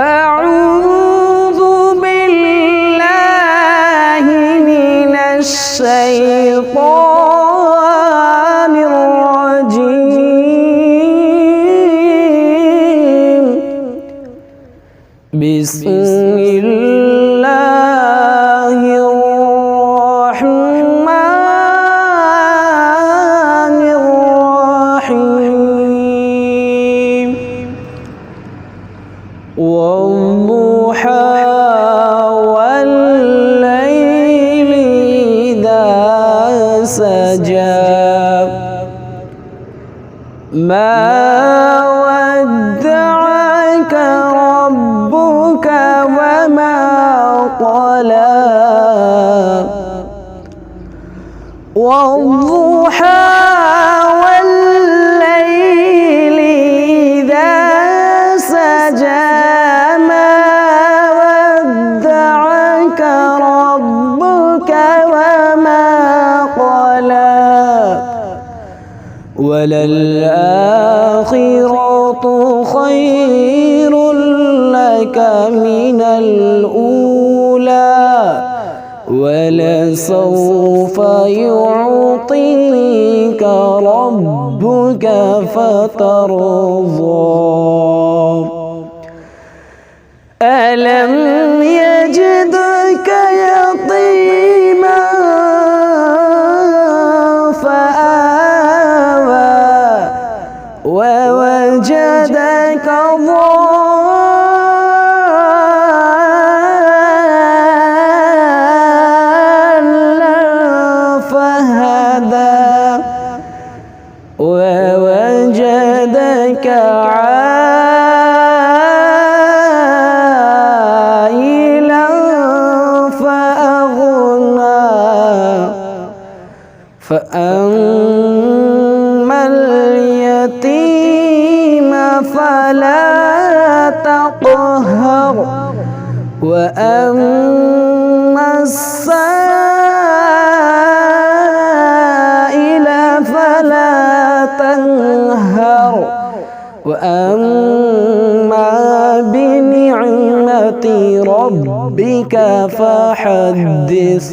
أعوذ بالله من الشيطان الرجيم. بسم الله الرحمن الرحيم. والضحى والليل إذا سجى ما ودعك ربك وما قلى. والضحى والليل إذا سجى ما ودعك ربك وما قلى. وللآخرة خير لك من الأولى ولسوف يعطيك ربك فترضى. ألم يجدك يتيما فآوى ووجدك ضالا فهدى ووجدك عائلا فأغنى. فأما اليتيم فلا تقهر وأما السائل فلا تنهر وأما بنعمة ربك فحدث.